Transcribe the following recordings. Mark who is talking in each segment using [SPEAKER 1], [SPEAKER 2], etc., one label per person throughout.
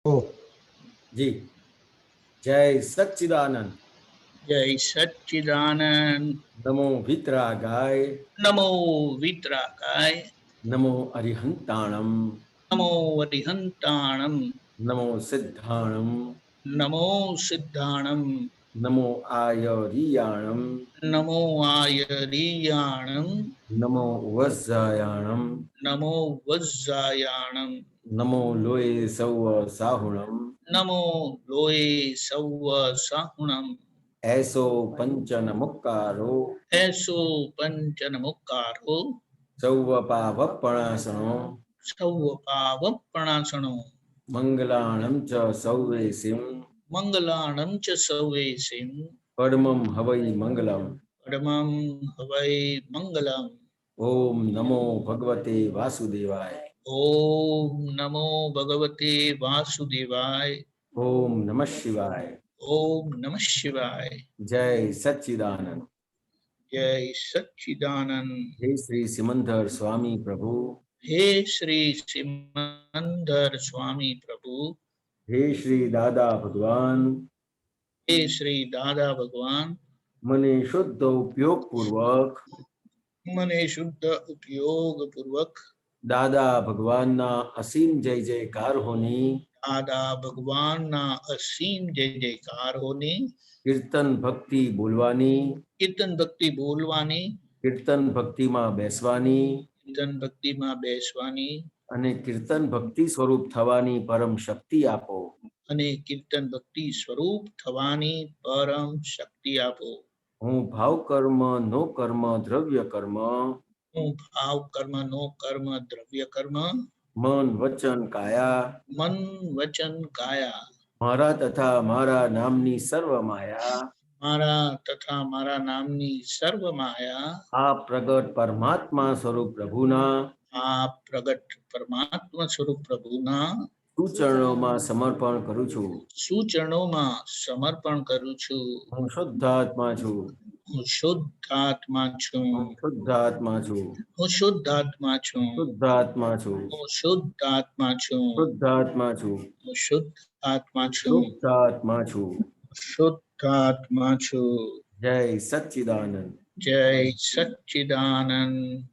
[SPEAKER 1] ओ
[SPEAKER 2] जी। जय सच्चिदानंद।
[SPEAKER 3] जय सच्चिदानंद।
[SPEAKER 2] नमो वितरागाय।
[SPEAKER 3] नमो वितरागाय।
[SPEAKER 2] नमो अरिहंताणम।
[SPEAKER 3] नमो अरिहंताणम।
[SPEAKER 2] नमो सिद्धाणम।
[SPEAKER 3] नमो सिद्धाणम।
[SPEAKER 2] नमो आयरियाणम।
[SPEAKER 3] नमो आयरीयाणम।
[SPEAKER 2] नमो वज्रायाणम।
[SPEAKER 3] नमो वज्रायाणम।
[SPEAKER 2] नमो लोये सौव साहुणम।
[SPEAKER 3] नमो लोये सौव साहुणम।
[SPEAKER 2] ऐसो पंचन मुक्कारो।
[SPEAKER 3] ऐसो पंचन मुक्कारो।
[SPEAKER 2] सौव पावपणासनो।
[SPEAKER 3] सौव पावपणासनो।
[SPEAKER 2] मंगलाणं च सौवेसिं।
[SPEAKER 3] मंगलाणं च सौवेसिं।
[SPEAKER 2] परमं हवै मंगलम।
[SPEAKER 3] परमं हवै मंगलम्।
[SPEAKER 2] ओम नमो भगवते वासुदेवाय।
[SPEAKER 3] ओम नमो भगवते वासुदेवाय।
[SPEAKER 2] ओम नमः शिवाय।
[SPEAKER 3] ओम नमः शिवाय।
[SPEAKER 2] जय सच्चिदानंद।
[SPEAKER 3] जय सच्चिदानंद।
[SPEAKER 2] हे श्री सिमंदर स्वामी प्रभु।
[SPEAKER 3] हे श्री सिमंदर स्वामी प्रभु।
[SPEAKER 2] हे श्री दादा भगवान।
[SPEAKER 3] हे श्री दादा भगवान।
[SPEAKER 2] मने शुद्ध उपयोग पूर्वक।
[SPEAKER 3] मने शुद्ध उपयोग पूर्वक।
[SPEAKER 2] दादा भगवान ना असीम जय जयकार होनी।
[SPEAKER 3] दादा भगवान ना असीम जय जयकार होनी।
[SPEAKER 2] कीर्तन भक्ति बोलवानी।
[SPEAKER 3] कीर्तन भक्ति बोलवानी।
[SPEAKER 2] कीर्तन भक्ति માં બેસવાની.
[SPEAKER 3] कीर्तन भक्ति માં બેસવાની.
[SPEAKER 2] અને કીર્તન ભક્તિ સ્વરૂપ થવાની પરમ શક્તિ આપો.
[SPEAKER 3] અને કીર્તન ભક્તિ સ્વરૂપ થવાની પરમ શક્તિ આપો.
[SPEAKER 2] હું ભાવ કર્મ નો કર્મ દ્રવ્ય કર્મ.
[SPEAKER 3] હું ભાવ કર્મ નો કર્મ દ્રવ્ય કર્મ.
[SPEAKER 2] મન વચન કાયા.
[SPEAKER 3] મન વચન કાયા.
[SPEAKER 2] મારા તથા મારા નામની સર્વ માયા.
[SPEAKER 3] મારા તથા મારા નામની સર્વ માયા.
[SPEAKER 2] આ પ્રગટ પરમાત્મા સ્વરૂપ પ્રભુના.
[SPEAKER 3] આ પ્રગટ પરમાત્મા સ્વરૂપ પ્રભુના
[SPEAKER 2] સુચરણોમાં સમર્પણ કરું છું.
[SPEAKER 3] સુચરણોમાં સમર્પણ કરું છું.
[SPEAKER 2] હું શુદ્ધાત્મા છું.
[SPEAKER 3] હું શુદ્ધાત્મા છું.
[SPEAKER 2] હું શુદ્ધાત્મા છું.
[SPEAKER 3] હું શુદ્ધાત્મા છું.
[SPEAKER 2] શુદ્ધાત્મા છું.
[SPEAKER 3] હું શુદ્ધાત્મા છું.
[SPEAKER 2] શુદ્ધાત્મા છું.
[SPEAKER 3] હું શુદ્ધાત્મા છું.
[SPEAKER 2] શુદ્ધાત્મા છું.
[SPEAKER 3] શુદ્ધાત્મા છું.
[SPEAKER 2] જય સચ્ચિદાનંદ.
[SPEAKER 3] જય સચ્ચિદાનંદ.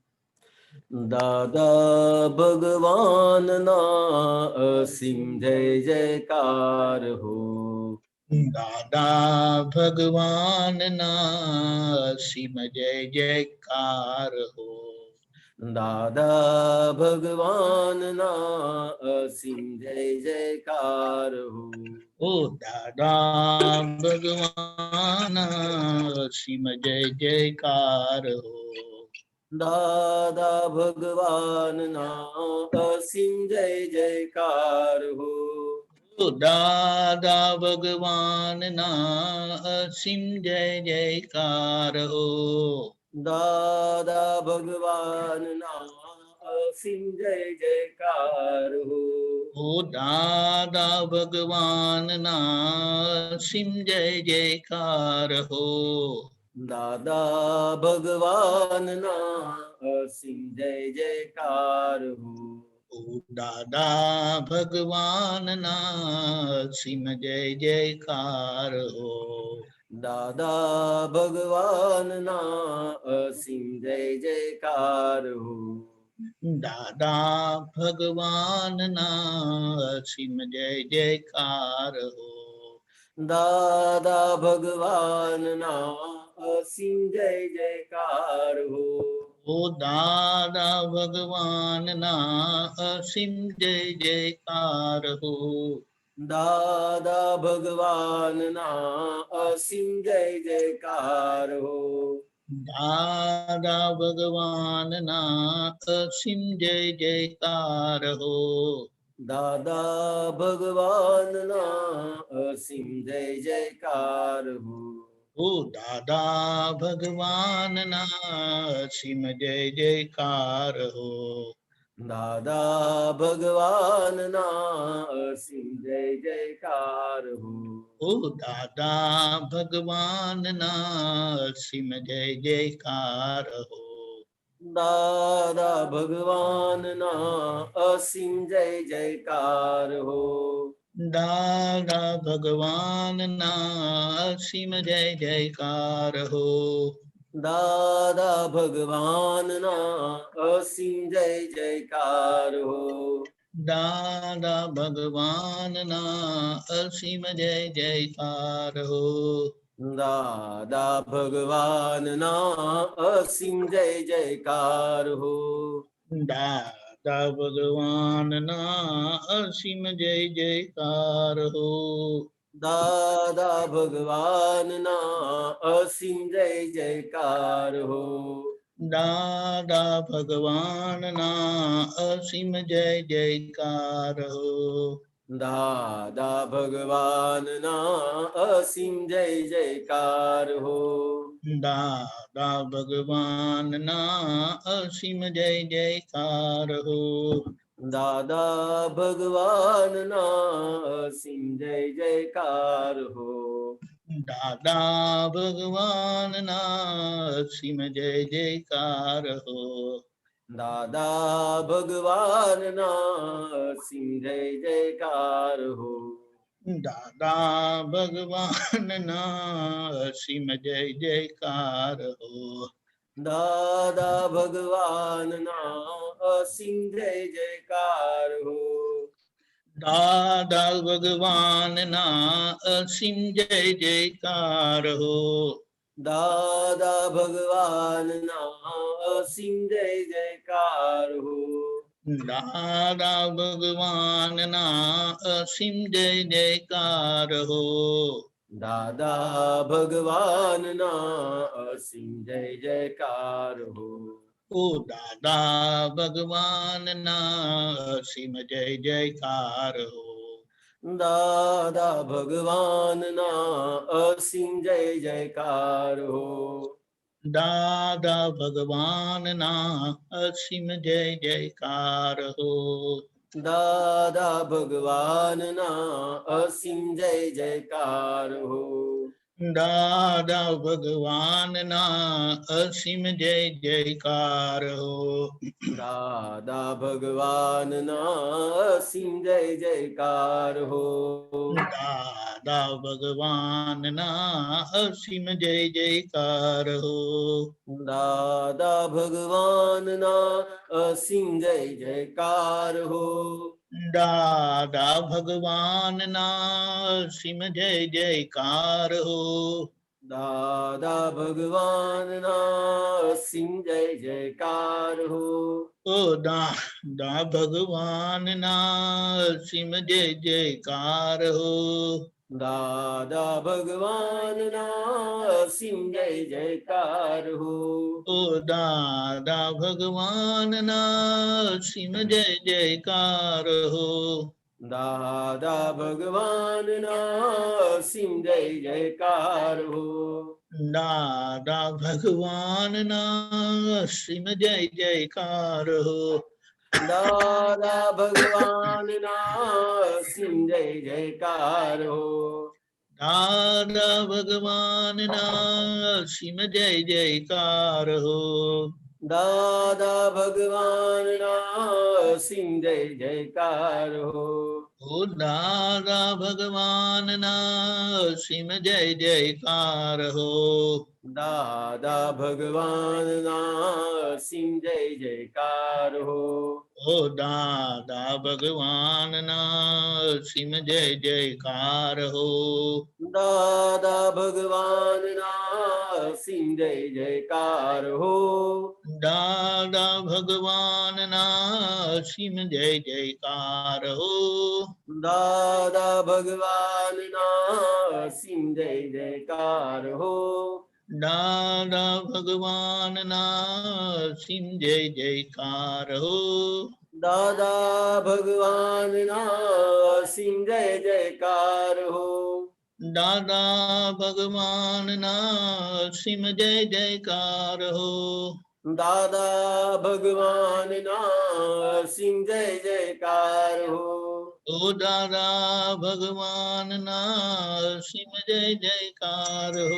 [SPEAKER 2] દાદા ભગવાન ના અસીમ જય જયકાર હો.
[SPEAKER 3] દાદા ભગવાન ના અસીમ જય જયકાર હો.
[SPEAKER 2] દાદા ભગવાન ના અસીમ જય જયકાર હો.
[SPEAKER 3] ઓ દાદા ભગવાન અસીમ જય જયકાર હો.
[SPEAKER 2] દાદા ભગવાન ના અસીમ જય જયકાર હો.
[SPEAKER 3] દાદા ભગવાન ના અસીમ જય જયકાર હો.
[SPEAKER 2] દાદા ભગવાન ના અસીમ જય જયકાર હો.
[SPEAKER 3] ઓ દાદા ભગવાન ના અસીમ જય જયકાર હો.
[SPEAKER 2] દાદા ભગવાન ના અસીમ જય જયકાર હો.
[SPEAKER 3] ઓ દાદા ભગવાન ના અસીમ જય જયકાર હો.
[SPEAKER 2] દાદા ભગવાન ના અસીમ જય જયકાર હો.
[SPEAKER 3] દાદા ભગવાન ના અસીમ જય જયકાર હો.
[SPEAKER 2] દાદા ભગવાન ના અસીમ જય જયકાર હો.
[SPEAKER 3] ઓ દાદા ભગવાન ના અસીમ જય જયકાર હો.
[SPEAKER 2] દાદા ભગવાન ના અસીમ જય જયકાર હો.
[SPEAKER 3] દાદા ભગવાન ના અસીમ જય જયકાર હો.
[SPEAKER 2] દાદા ભગવાન ના અસીમ જય જયકાર હો.
[SPEAKER 3] ઓ દાદા ભગવાન ના અસીમ જય જયકાર હો.
[SPEAKER 2] દાદા ભગવાન ના અસીમ જય જયકાર હો.
[SPEAKER 3] ઓ દાદા ભગવાન ના અસીમ જય જયકાર હો.
[SPEAKER 2] દાદા ભગવાન ના અસીમ જય જયકાર હો.
[SPEAKER 3] દાદા ભગવાનના અસીમ જય જયકાર હો.
[SPEAKER 2] દાદા ભગવાનના અસીમ જય જયકાર હો.
[SPEAKER 3] દાદા ભગવાનના અસીમ જય જયકાર હો.
[SPEAKER 2] દાદા ભગવાનના અસીમ જય જયકાર હો.
[SPEAKER 3] દાદા ભગવાનના અસીમ જય જયકાર હો.
[SPEAKER 2] દાદા ભગવાનના અસીમ જય જયકાર હો.
[SPEAKER 3] દાદા ભગવાનના અસીમ જય જયકાર હો.
[SPEAKER 2] દાદા ભગવાનના અસીમ જય જયકાર હો.
[SPEAKER 3] દાદા ભગવાનના અસીમ જય જયકાર હો.
[SPEAKER 2] દાદા ભગવાનના અસીમ જય જયકાર હો.
[SPEAKER 3] દાદા ભગવાનના અસીમ જય જયકાર હો.
[SPEAKER 2] દાદા ભગવાનના અસીમ જય જયકાર હો.
[SPEAKER 3] દાદા ભગવાનના અસીમ જય જયકાર હો.
[SPEAKER 2] દાદા ભગવાનના અસીમ જય જયકાર હો.
[SPEAKER 3] દાદા ભગવાનના અસીમ જય જયકાર હો.
[SPEAKER 2] દાદા ભગવાનના અસીમ જય જયકાર હો.
[SPEAKER 3] દાદા ભગવાનના અસીમ જય જયકાર હો.
[SPEAKER 2] દાદા ભગવાનના અસીમ જય જયકાર હો.
[SPEAKER 3] ઓ દાદા ભગવાનના અસીમ જય જયકાર હો.
[SPEAKER 2] દાદા ભગવાનના અસીમ જય જયકાર હો.
[SPEAKER 3] દાદા ભગવાનના અસીમ જય જયકાર હો.
[SPEAKER 2] દાદા ભગવાનના અસીમ જય જયકાર હો.
[SPEAKER 3] દાદા ભગવાનના અસીમ જય જયકાર હો.
[SPEAKER 2] દાદા ભગવાનના અસીમ જય જયકાર હો.
[SPEAKER 3] દાદા ભગવાનના અસીમ જય જયકાર હો.
[SPEAKER 2] દાદા ભગવાનના અસીમ જય જયકાર હો.
[SPEAKER 3] દાદા ભગવાનના અસીમ જય જયકાર હો.
[SPEAKER 2] દાદા ભગવાનના અસીમ જય જયકાર હો.
[SPEAKER 3] ઓ દાદા ભગવાનના અસીમ જય જયકાર હો.
[SPEAKER 2] દાદા ભગવાનના અસીમ જય જયકાર હો.
[SPEAKER 3] ઓ દાદા ભગવાનના અસીમ જય જયકાર હો.
[SPEAKER 2] દાદા ભગવાનના અસીમ જય જયકાર હો.
[SPEAKER 3] દાદા ભગવાનના અસીમ જય જયકાર હો.
[SPEAKER 2] દાદા ભગવાનના અસીમ જય જયકાર હો.
[SPEAKER 3] દાદા ભગવાનના અસીમ જય જયકાર હો.
[SPEAKER 2] દાદા ભગવાનના અસીમ જય જયકાર હો.
[SPEAKER 3] ઓ દાદા ભગવાનના અસીમ જય જયકાર હો.
[SPEAKER 2] દાદા ભગવાનના અસીમ જય જયકાર હો.
[SPEAKER 3] ઓ દાદા ભગવાનના અસીમ જય જયકાર હો.
[SPEAKER 2] દાદા ભગવાનના અસીમ જય જયકાર હો.
[SPEAKER 3] દાદા ભગવાનના અસીમ જય જયકાર હો.
[SPEAKER 2] દાદા ભગવાનના અસીમ જય જયકાર હો.
[SPEAKER 3] દાદા ભગવાનના અસીમ જય જયકાર હો.
[SPEAKER 2] દાદા ભગવાનના અસીમ જય જયકાર હો.
[SPEAKER 3] દાદા ભગવાનના અસીમ જય જયકાર હો.
[SPEAKER 2] દાદા ભગવાનના અસીમ જય જયકાર હો.
[SPEAKER 3] ઓ દાદા ભગવાનના અસીમ જય જયકાર હો.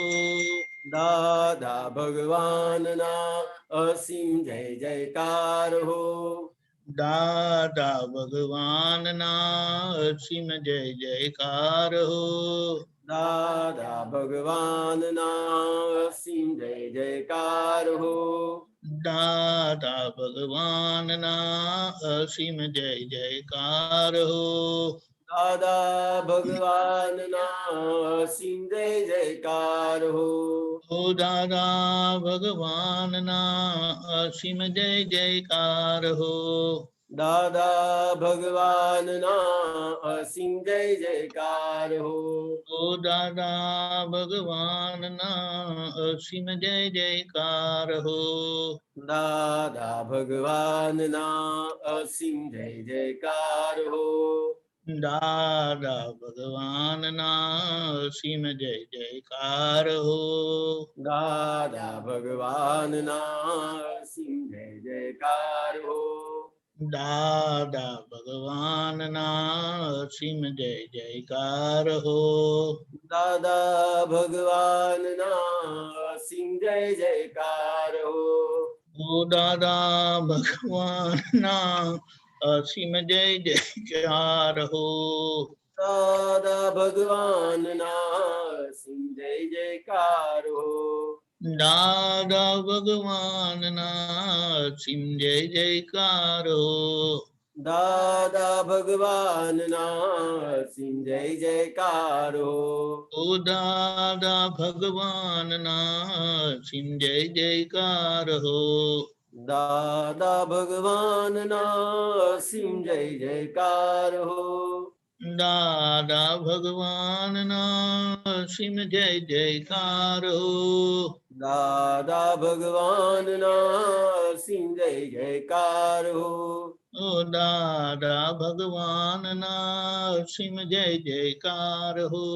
[SPEAKER 2] દાદા ભગવાનના અસીમ જય જયકાર હો.
[SPEAKER 3] દાદા ભગવાનના અસીમ જય જયકાર હો.
[SPEAKER 2] દાદા ભગવાનના અસીમ જય જયકાર હો.
[SPEAKER 3] દાદા ભગવાનના અસીમ જય જયકાર હો.
[SPEAKER 2] દાદા ભગવાનના અસીમ જય જયકાર હો.
[SPEAKER 3] ઓ દાદા ભગવાનના અસીમ જય જયકાર હો.
[SPEAKER 2] દાદા ભગવાનના અસીમ જય જયકાર હો.
[SPEAKER 3] ઓ દાદા ભગવાનના અસીમ જય જયકાર હો.
[SPEAKER 2] દાદા ભગવાનના અસીમ જય જયકાર હો.
[SPEAKER 3] દાદા ભગવાનના અસીમ જય જયકાર હો.
[SPEAKER 2] દાદા ભગવાનના અસીમ જય જયકાર હો.
[SPEAKER 3] દાદા ભગવાનના અસીમ જય જયકાર હો.
[SPEAKER 2] દાદા ભગવાનના અસીમ જય જયકાર હો.
[SPEAKER 3] ઓ દાદા ભગવાનના અસીમ જય જયકાર હો.
[SPEAKER 2] દાદા ભગવાનના અસીમ જય જયકાર હો.
[SPEAKER 3] દાદા ભગવાનના અસીમ જય જયકાર હો.
[SPEAKER 2] દાદા ભગવાનના અસીમ જય જયકાર હો.
[SPEAKER 3] ઓ દાદા ભગવાનના અસીમ જય જયકાર હો.
[SPEAKER 2] દાદા ભગવાનના અસીમ જય જયકાર હો.
[SPEAKER 3] દાદા ભગવાનના અસીમ જય જયકાર હો.
[SPEAKER 2] દાદા ભગવાનના અસીમ જય જયકાર હો.
[SPEAKER 3] ઓ દાદા ભગવાનના અસીમ જય જયકાર હો.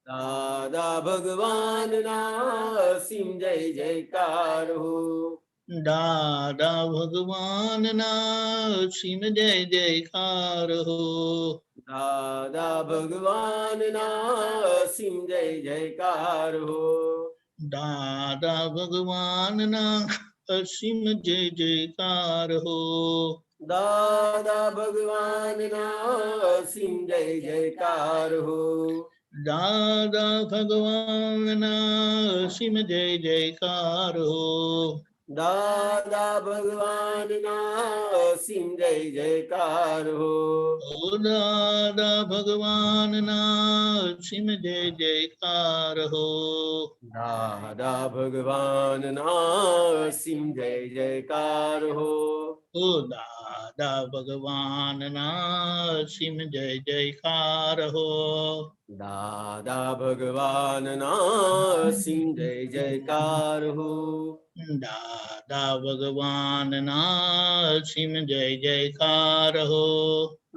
[SPEAKER 2] દાદા ભગવાનના અસીમ જય જયકાર હો.
[SPEAKER 3] દાદા ભગવાનના અસીમ જય જયકાર હો.
[SPEAKER 2] દાદા ભગવાનના અસીમ જય જયકાર હો.
[SPEAKER 3] દાદા ભગવાનના અસીમ જય જયકાર હો.
[SPEAKER 2] દાદા ભગવાનના અસીમ જય જયકાર હો.
[SPEAKER 3] દાદા ભગવાનના અસીમ જય જયકાર હો.
[SPEAKER 2] દાદા ભગવાનના અસીમ જય જયકાર હો.
[SPEAKER 3] ઓ દાદા ભગવાનના અસીમ જય જયકાર હો.
[SPEAKER 2] દાદા ભગવાનના અસીમ જય જયકાર હો.
[SPEAKER 3] ઓ દાદા ભગવાનના અસીમ જય જયકાર હો.
[SPEAKER 2] દાદા ભગવાનના અસીમ જય જયકાર હો.
[SPEAKER 3] દાદા ભગવાનના અસીમ જય જયકાર હો.
[SPEAKER 2] દાદા ભગવાનના અસીમ જય જયકાર હો.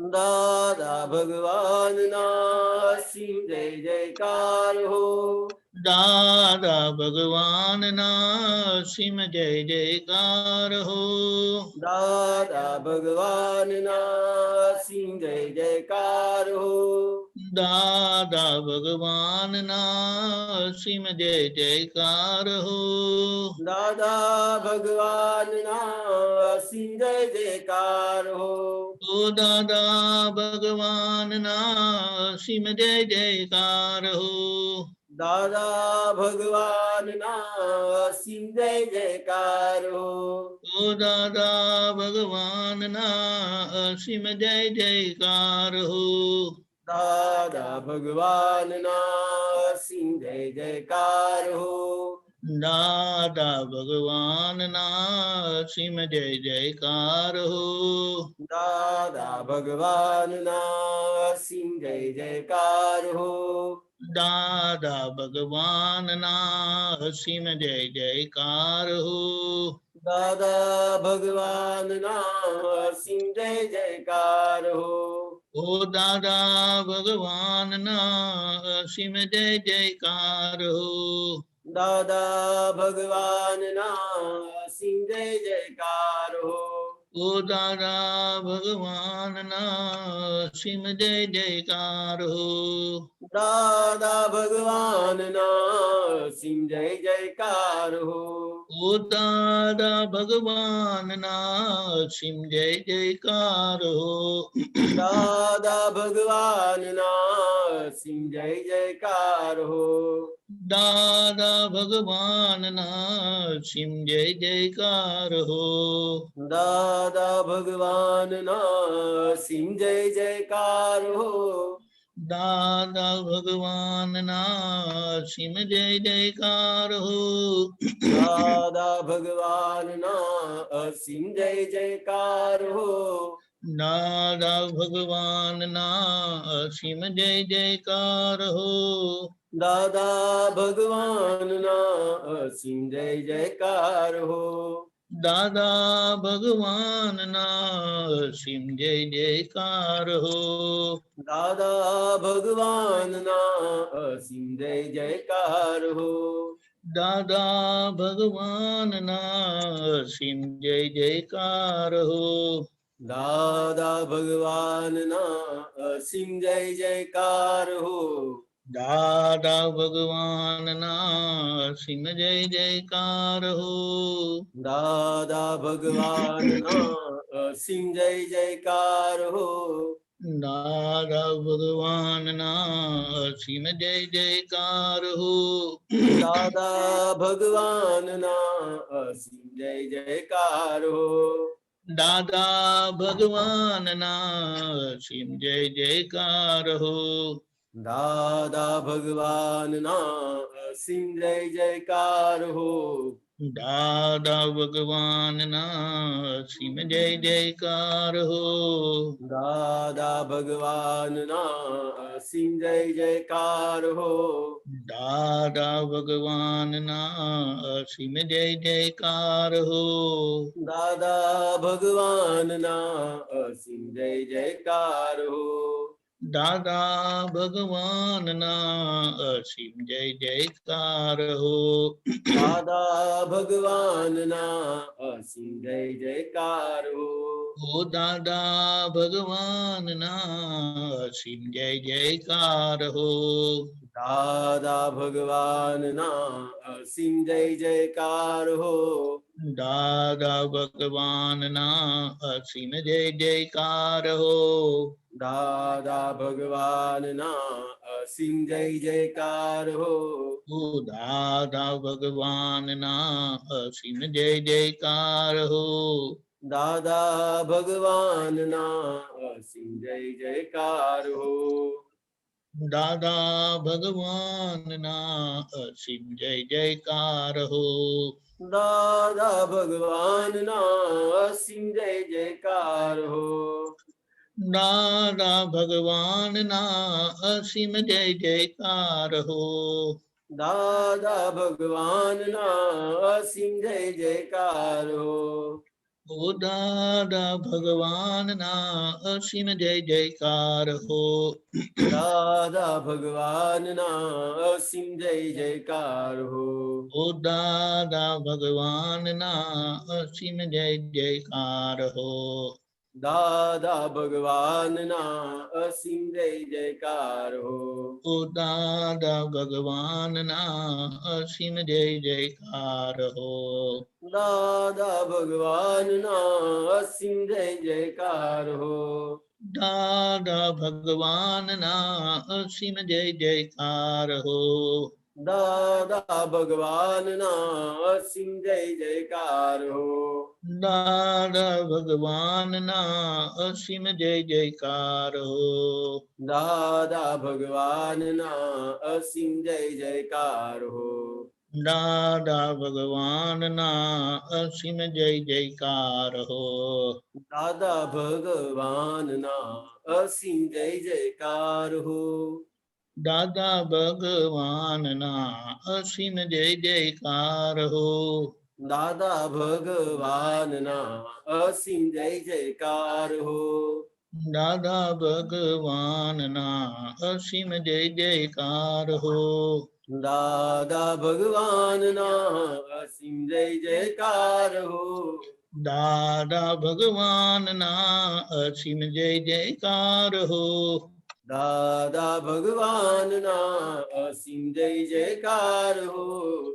[SPEAKER 3] દાદા ભગવાનના અસીમ જય જયકાર હો.
[SPEAKER 2] દાદા ભગવાનના અસીમ જય જયકાર હો.
[SPEAKER 3] દાદા ભગવાનના અસીમ જય જયકાર હો.
[SPEAKER 2] દાદા ભગવાનના અસીમ જય જયકાર હો.
[SPEAKER 3] ઓ દાદા ભગવાનના અસીમ જય જયકાર હો.
[SPEAKER 2] દાદા ભગવાનના અસીમ જય જયકાર હો.
[SPEAKER 3] ઓ દાદા ભગવાનના અસીમ જય જયકાર હો.
[SPEAKER 2] દાદા ભગવાનના અસીમ જય જયકાર હો.
[SPEAKER 3] દાદા ભગવાનના અસીમ જય જયકાર હો.
[SPEAKER 2] દાદા ભગવાનના અસીમ જય જયકાર હો.
[SPEAKER 3] દાદા ભગવાનના અસીમ જય જયકાર હો.
[SPEAKER 2] દાદા ભગવાનના અસીમ જય જયકાર હો.
[SPEAKER 3] ઓ દાદા ભગવાનના અસીમ જય જયકાર હો.
[SPEAKER 2] દાદા ભગવાનના અસીમ જય જયકાર હો.
[SPEAKER 3] ઓ દાદા ભગવાનના અસીમ જય જયકાર હો.
[SPEAKER 2] દાદા ભગવાનના અસીમ જય જયકાર હો.
[SPEAKER 3] ઓ ઓ દાદા ભગવાનના સિમ જય જયકાર હો.
[SPEAKER 2] દાદા ભગવાનના સિમ જય જયકાર હો.
[SPEAKER 3] દાદા ભગવાનના સિમ જય જયકાર હો.
[SPEAKER 2] દાદા ભગવાનના સિમ જય જયકાર હો.
[SPEAKER 3] દાદા ભગવાનના સિમ જય જયકાર હો.
[SPEAKER 2] દાદા ભગવાનના અસીમ જય જયકાર હો.
[SPEAKER 3] દાદા ભગવાનના સિમ જય જયકાર હો.
[SPEAKER 2] દાદા ભગવાનના અસીમ જય જયકાર હો.
[SPEAKER 3] દાદા ભગવાનના સિમ જય જયકાર હો.
[SPEAKER 2] દાદા ભગવાનના અસીમ જય જયકાર હો.
[SPEAKER 3] દાદા ભગવાનના સિમ જય જયકાર હો.
[SPEAKER 2] દાદા ભગવાનના અસીમ જય જયકાર હો.
[SPEAKER 3] દાદા ભગવાનના સિમ જય જયકાર હો.
[SPEAKER 2] દાદા ભગવાનના અસીમ જય જયકાર હો.
[SPEAKER 3] દાદા ભગવાનના સિમ જય જયકાર હો.
[SPEAKER 2] દાદા ભગવાનના અસીમ જય જયકાર હો.
[SPEAKER 3] દાદા ભગવાનના સિમ જય જયકાર હો.
[SPEAKER 2] દાદા ભગવાનના અસીમ જય જયકાર હો.
[SPEAKER 3] દાદા ભગવાનના સિમ જય જયકાર હો.
[SPEAKER 2] દાદા ભગવાનના અસીમ જય જયકાર હો.
[SPEAKER 3] દાદા ભગવાનના સિમ જય જયકાર હો.
[SPEAKER 2] દાદા ભગવાનના અસીમ જય જયકાર હો.
[SPEAKER 3] દાદા ભગવાનના સિમ જય જયકાર હો.
[SPEAKER 2] દાદા ભગવાનના અસીમ જય જયકાર હો.
[SPEAKER 3] ઓ દાદા ભગવાનના સિમ જય જયકાર હો.
[SPEAKER 2] દાદા ભગવાનના અસીમ જય જયકાર હો.
[SPEAKER 3] દાદા ભગવાનના સિમ જય જયકાર હો.
[SPEAKER 2] દાદા ભગવાનના અસીમ જય જયકાર હો.
[SPEAKER 3] ઓ દાદા ભગવાનના સિમ જય જયકાર હો.
[SPEAKER 2] દાદા ભગવાનના અસીમ જય જયકાર હો.
[SPEAKER 3] દાદા ભગવાનના સિમ જય જયકાર હો.
[SPEAKER 2] દાદા ભગવાનના અસીમ જય જયકાર હો.
[SPEAKER 3] દાદા ભગવાનના સિમ જય જયકાર હો.
[SPEAKER 2] દાદા ભગવાનના અસીમ જય જયકાર હો.
[SPEAKER 3] ઓ દાદા ભગવાનના સિમ જય જયકાર હો.
[SPEAKER 2] દાદા ભગવાનના અસીમ જય જયકાર હો.
[SPEAKER 3] ઓ દાદા ભગવાનના સિમ જય જયકાર હો.
[SPEAKER 2] દાદા ભગવાનના અસીમ જય જયકાર હો.
[SPEAKER 3] ઓ દાદા ભગવાનના સિમ જય જયકાર હો.
[SPEAKER 2] દાદા ભગવાનના અસીમ જય જયકાર હો.
[SPEAKER 3] દાદા ભગવાનના સિમ જય જયકાર હો.
[SPEAKER 2] દાદા ભગવાનના અસીમ જય જયકાર હો.
[SPEAKER 3] દાદા ભગવાનના સિમ જય જયકાર હો.
[SPEAKER 2] દાદા ભગવાનના અસીમ જય જયકાર હો.
[SPEAKER 3] દાદા ભગવાનના સિમ જય જયકાર હો.
[SPEAKER 2] દાદા ભગવાનના અસીમ જય જયકાર હો.
[SPEAKER 3] દાદા ભગવાનના સિમ જય જયકાર હો.
[SPEAKER 2] દાદા ભગવાનના અસીમ જય જયકાર હો.
[SPEAKER 3] દાદા ભગવાનના સિમ જય જયકાર હો.
[SPEAKER 2] દાદા ભગવાનના અસીમ જય જયકાર હો.
[SPEAKER 3] દાદા ભગવાનના સિમ જય જયકાર હો.
[SPEAKER 2] દાદા ભગવાનના અસીમ જય જયકાર હો.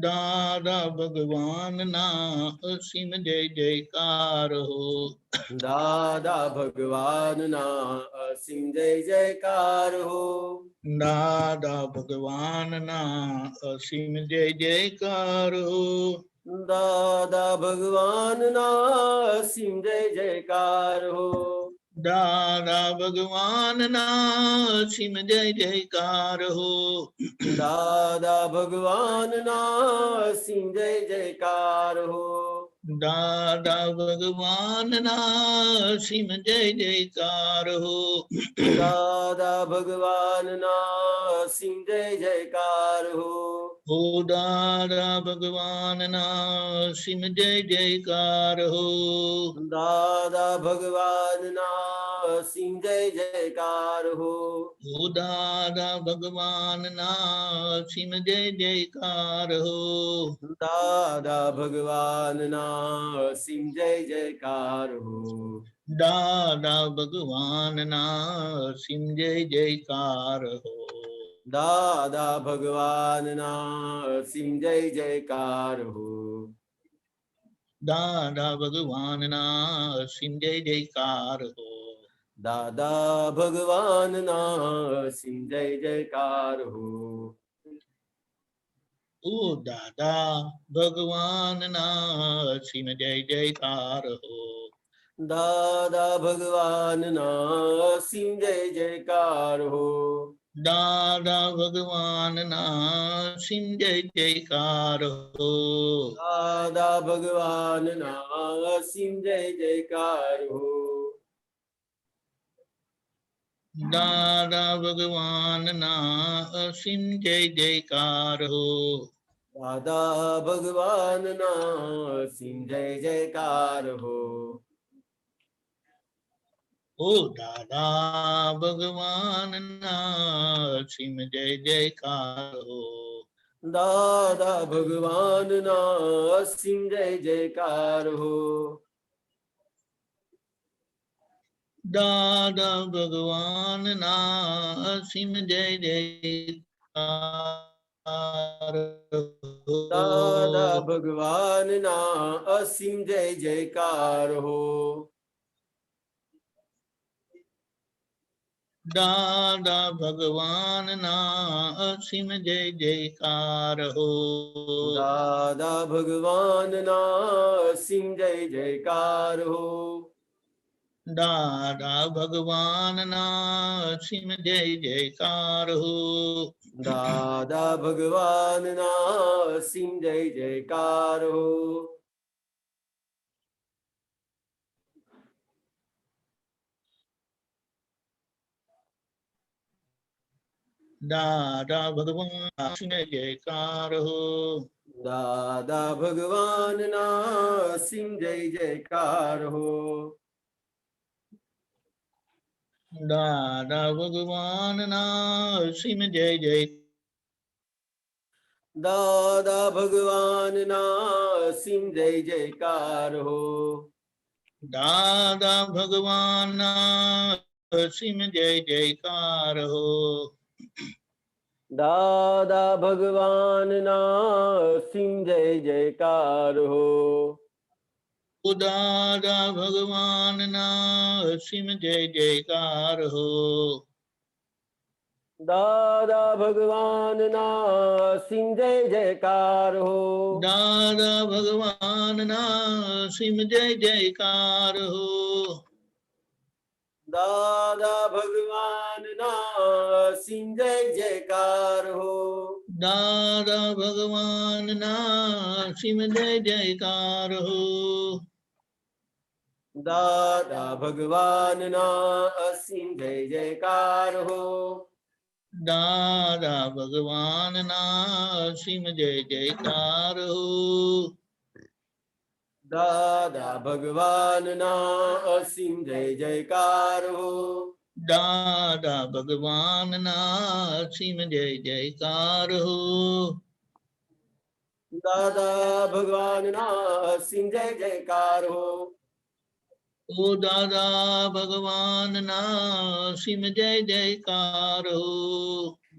[SPEAKER 3] દાદા ભગવાન ના અસીમ જય જયકાર હો.
[SPEAKER 2] દાદા ભગવાન ના અસીમ જય જયકાર હો.
[SPEAKER 3] દાદા ભગવાન ના અસીમ જય જયકાર હો.
[SPEAKER 2] દાદા ભગવાન ના અસીમ જય જયકાર હો.
[SPEAKER 3] દાદા ભગવાન ના અસીમ જય જયકાર હો.
[SPEAKER 2] દાદા ભગવાન ના અસીમ જય જયકાર હો.
[SPEAKER 3] દાદા ભગવાન ના અસીમ જય જયકાર હો.
[SPEAKER 2] દાદા ભગવાન ના અસીમ જય જયકાર હો.
[SPEAKER 3] હો દાદા ભગવાન ના અસીમ જય જયકાર હો.
[SPEAKER 2] દાદા ભગવાન ના અસીમ જય જયકાર હો.
[SPEAKER 3] હો દાદા ભગવાન ના અસીમ જય જયકાર હો.
[SPEAKER 2] દાદા ભગવાન ના અસીમ જય જયકાર હો.
[SPEAKER 3] દાદા ભગવાન ના અસીમ જય જયકાર હો.
[SPEAKER 2] દાદા ભગવાન ના અસીમ જય જયકાર હો.
[SPEAKER 3] દાદા ભગવાન ના અસીમ જય જયકાર હો.
[SPEAKER 2] દાદા ભગવાન ના અસીમ જય જયકાર હો.
[SPEAKER 3] ઓ દાદા ભગવાન ના અસીમ જય જયકાર હો.
[SPEAKER 2] દાદા ભગવાન ના અસીમ જય જયકાર હો.
[SPEAKER 3] દાદા ભગવાન ના અસીમ જય જયકાર હો.
[SPEAKER 2] દાદા ભગવાન ના અસીમ જય જયકાર હો.
[SPEAKER 3] દાદા ભગવાન ના અસીમ જય જયકાર હો.
[SPEAKER 2] દાદા ભગવાન ના અસીમ જય જયકાર હો.
[SPEAKER 3] ઓ દાદા ભગવાન ના અસીમ જય જયકાર હો.
[SPEAKER 2] દાદા ભગવાન ના અસીમ જય જયકાર હો.
[SPEAKER 3] દાદા ભગવાન ના અસીમ જય જયકાર હો.
[SPEAKER 2] દાદા ભગવાન ના અસીમ જય જયકાર હો.
[SPEAKER 3] દાદા ભગવાન ના અસીમ જય જયકાર હો.
[SPEAKER 2] દાદા ભગવાન ના અસીમ જય જયકાર હો.
[SPEAKER 3] દાદા ભગવાન ના અસીમ જય જયકાર હો.
[SPEAKER 2] દાદા ભગવાન ના અસીમ જય જયકાર હો.
[SPEAKER 3] દાદા ભગવાન અસીમ જયકાર હો.
[SPEAKER 2] દાદા ભગવાન ના અસીમ જય જયકાર હો.
[SPEAKER 3] દાદા ભગવાન ના અસીમ જય જય.
[SPEAKER 2] દાદા ભગવાન ના અસીમ જય જયકાર હો.
[SPEAKER 3] દાદા ભગવાન ના અસીમ જય જયકાર હો.
[SPEAKER 2] દાદા ભગવાન ના અસીમ જય જયકાર હો.
[SPEAKER 3] દાદા ભગવાન ના અસીમ જય જયકાર હો.
[SPEAKER 2] દાદા ભગવાન ના અસીમ જય જયકાર હો.
[SPEAKER 3] દાદા ભગવાન ના અસીમ જય જયકાર હો.
[SPEAKER 2] દાદા ભગવાન ના અસીમ જય જયકાર હો.
[SPEAKER 3] દાદા ભગવાન ના અસીમ જય જયકાર હો.
[SPEAKER 2] દાદા ભગવાન ના અસીમ જય જયકાર હો.
[SPEAKER 3] દાદા ભગવાન ના અસીમ જય જયકાર હો.
[SPEAKER 2] દાદા ભગવાન ના અસીમ જય જયકાર હો.
[SPEAKER 3] દાદા ભગવાન ના અસીમ જય જયકાર હો.
[SPEAKER 2] દાદા ભગવાન ના અસીમ જય જયકાર હો.
[SPEAKER 3] ઓ દાદા ભગવાન ના અસીમ જય જયકાર હો.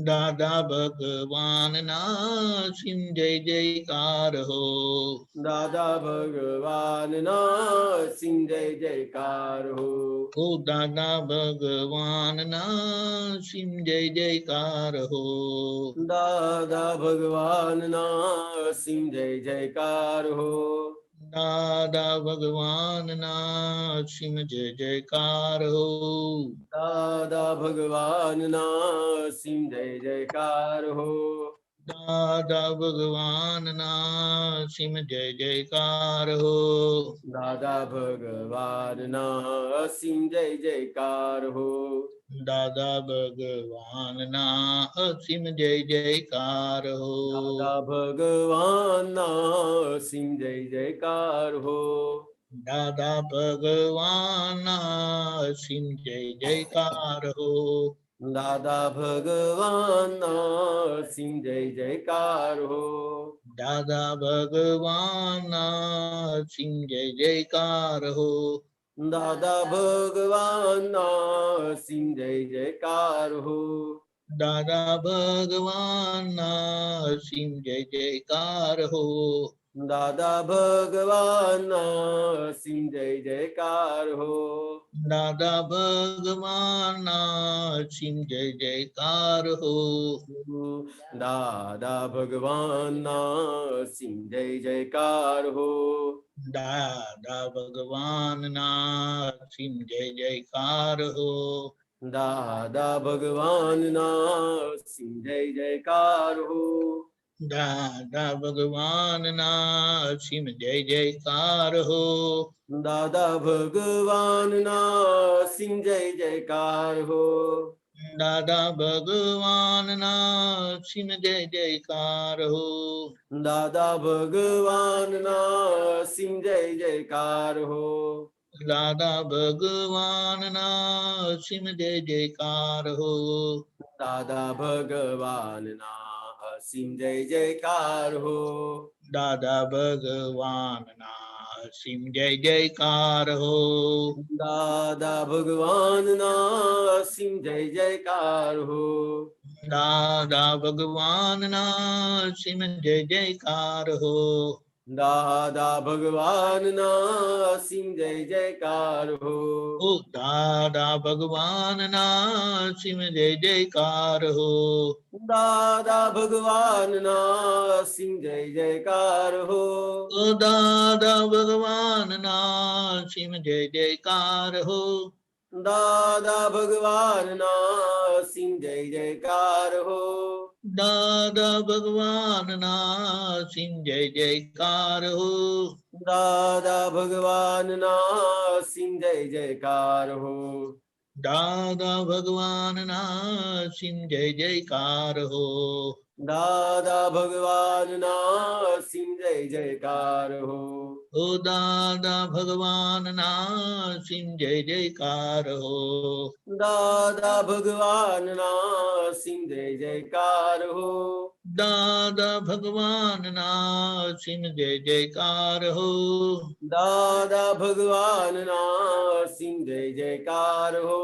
[SPEAKER 3] દાદા ભગવાનના સિમ જય જયકાર હો.
[SPEAKER 2] દાદા ભગવાનના સિંહ જય જયકાર હો.
[SPEAKER 3] ઓ દાદા ભગવાનના સિમ જય જયકાર હો.
[SPEAKER 2] દાદા ભગવાનના સિંહ જય જયકાર હો.
[SPEAKER 3] દાદા ભગવાનના સિમ જય જયકાર હો.
[SPEAKER 2] દાદા ભગવાનના સિંહ જય જયકાર હો.
[SPEAKER 3] દાદા ભગવાનના સિમ જય જયકાર હો.
[SPEAKER 2] દાદા ભગવાનના સિંહ જય જયકાર હો.
[SPEAKER 3] દાદા ભગવાનના અસીમ જય જયકાર હો.
[SPEAKER 2] દાદા ભગવાનના સિંહ જય જયકાર હો.
[SPEAKER 3] દાદા ભગવાનના અસીમ જય જયકાર હો.
[SPEAKER 2] દાદા ભગવાનના સિંહ જય જયકાર હો.
[SPEAKER 3] દાદા ભગવાનના અસીમ જય જયકાર હો.
[SPEAKER 2] દાદા ભગવાનના સિંહ જય જયકાર હો.
[SPEAKER 3] દાદા ભગવાનના અસીમ જય જયકાર હો.
[SPEAKER 2] દાદા ભગવાનના સિંહ જય જયકાર હો.
[SPEAKER 3] દાદા ભગવાનના અસીમ જય જયકાર હો.
[SPEAKER 2] દાદા ભગવાનના સિંહ જય જયકાર હો.
[SPEAKER 3] દાદા ભગવાનના અસીમ જય જયકાર હો.
[SPEAKER 2] દાદા ભગવાનના સિંહ જય જયકાર હો.
[SPEAKER 3] દાદા ભગવાનના અસીમ જય જયકાર હો.
[SPEAKER 2] દાદા ભગવાનના સિંહ જય જયકાર હો.
[SPEAKER 3] દાદા ભગવાનના અસીમ જય જયકાર હો.
[SPEAKER 2] દાદા ભગવાનના સિંહ જય જયકાર હો.
[SPEAKER 3] દાદા ભગવાનના અસીમ જય જયકાર હો.
[SPEAKER 2] દાદા ભગવાનના સિંહ જય જયકાર હો.
[SPEAKER 3] દાદા ભગવાનના અસીમ જય જયકાર હો.
[SPEAKER 2] દાદા ભગવાનના સિંહ જય જયકાર હો.
[SPEAKER 3] દાદા ભગવાનના અસીમ જય જયકાર હો.
[SPEAKER 2] દાદા ભગવાનના સિંહ જય જયકાર હો.
[SPEAKER 3] ઓ દાદા ભગવાનના અસીમ જય જયકાર હો.
[SPEAKER 2] દાદા ભગવાનના સિંહ જય જયકાર હો.
[SPEAKER 3] ઓ દાદા ભગવાનના અસીમ જય જયકાર હો.
[SPEAKER 2] દાદા ભગવાનના સિંહ જય જયકાર હો.
[SPEAKER 3] દાદા ભગવાનના અસીમ જય જયકાર હો.
[SPEAKER 2] દાદા ભગવાનના સિંહ જય જયકાર હો.
[SPEAKER 3] દાદા ભગવાનના અસીમ જય જયકાર હો.
[SPEAKER 2] દાદા ભગવાનના સિંહ જય જયકાર હો.
[SPEAKER 3] ઓ દાદા ભગવાનના અસીમ જય જયકાર હો.
[SPEAKER 2] દાદા ભગવાનના સિંહ જય જયકાર હો.
[SPEAKER 3] દાદા ભગવાનના અસીમ જય જયકાર હો.
[SPEAKER 2] દાદા ભગવાનના સિંહ જય જયકાર હો.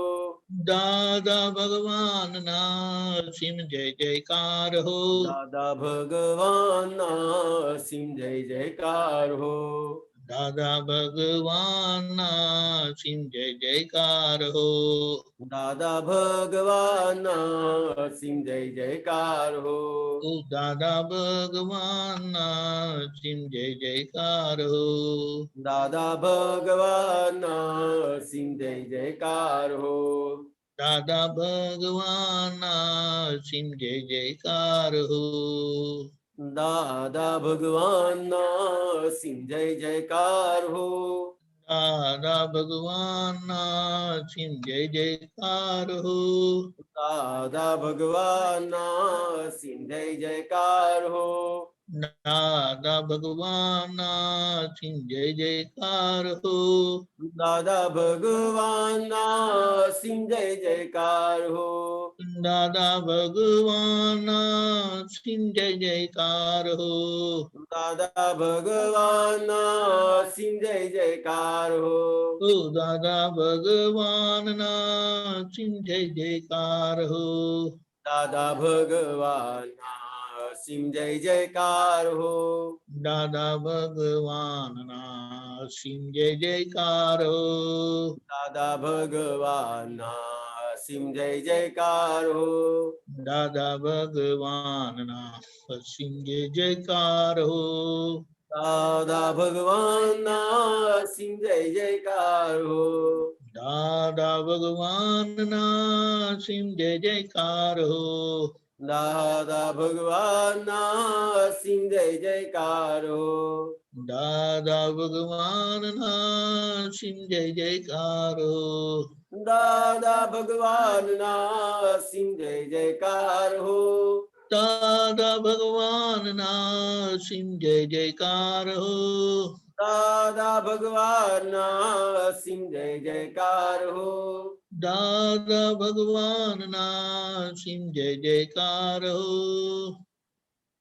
[SPEAKER 3] દાદા ભગવાનના અસીમ જય જયકાર હો.
[SPEAKER 2] દાદા ભગવાનના સિંહ જય જયકાર હો.
[SPEAKER 3] દાદા ભગવાનના અસીમ જય જયકાર હો.
[SPEAKER 2] દાદા ભગવાનના સિંહ જય જયકાર હો.
[SPEAKER 3] ઓ દાદા ભગવાનના અસીમ જય જયકાર હો.
[SPEAKER 2] દાદા ભગવાનના સિંહ જય જયકાર હો.
[SPEAKER 3] દાદા ભગવાનના અસીમ જય જયકાર હો.
[SPEAKER 2] દાદા ભગવાનના સિંહ જય જયકાર હો.
[SPEAKER 3] દાદા ભગવાનના અસીમ જય જયકાર હો.
[SPEAKER 2] દાદા ભગવાનના સિંહ જય જયકાર હો.
[SPEAKER 3] દાદા ભગવાનના અસીમ જય જયકાર હો.
[SPEAKER 2] દાદા ભગવાનના સિંહ જય જયકાર હો.
[SPEAKER 3] દાદા ભગવાનના અસીમ જય જયકાર હો.
[SPEAKER 2] દાદા ભગવાનના સિંહ જય જયકાર હો.
[SPEAKER 3] ઓ દાદા ભગવાનના અસીમ જય જયકાર હો.
[SPEAKER 2] દાદા ભગવાનના અસીમ જય જયકાર હો.
[SPEAKER 3] દાદા ભગવાનના અસીમ જય જયકાર હો.
[SPEAKER 2] દાદા ભગવાનના અસીમ જય જયકાર હો.
[SPEAKER 3] દાદા ભગવાનના અસીમ જય જયકાર હો.
[SPEAKER 2] દાદા ભગવાનના અસીમ જય જયકાર હો.
[SPEAKER 3] દાદા ભગવાનના અસીમ જય જયકાર હો.
[SPEAKER 2] દાદા ભગવાનના અસીમ જય જયકાર હો.
[SPEAKER 3] દાદા ભગવાનના અસીમ જય જયકાર હો.
[SPEAKER 2] દાદા ભગવાનના અસીમ જય જયકાર હો.
[SPEAKER 3] દાદા ભગવાનના અસીમ જય જયકાર હો.
[SPEAKER 2] દાદા ભગવાનના અસીમ જય જયકાર હો.
[SPEAKER 3] દાદા ભગવાનના અસીમ જય જયકાર હો.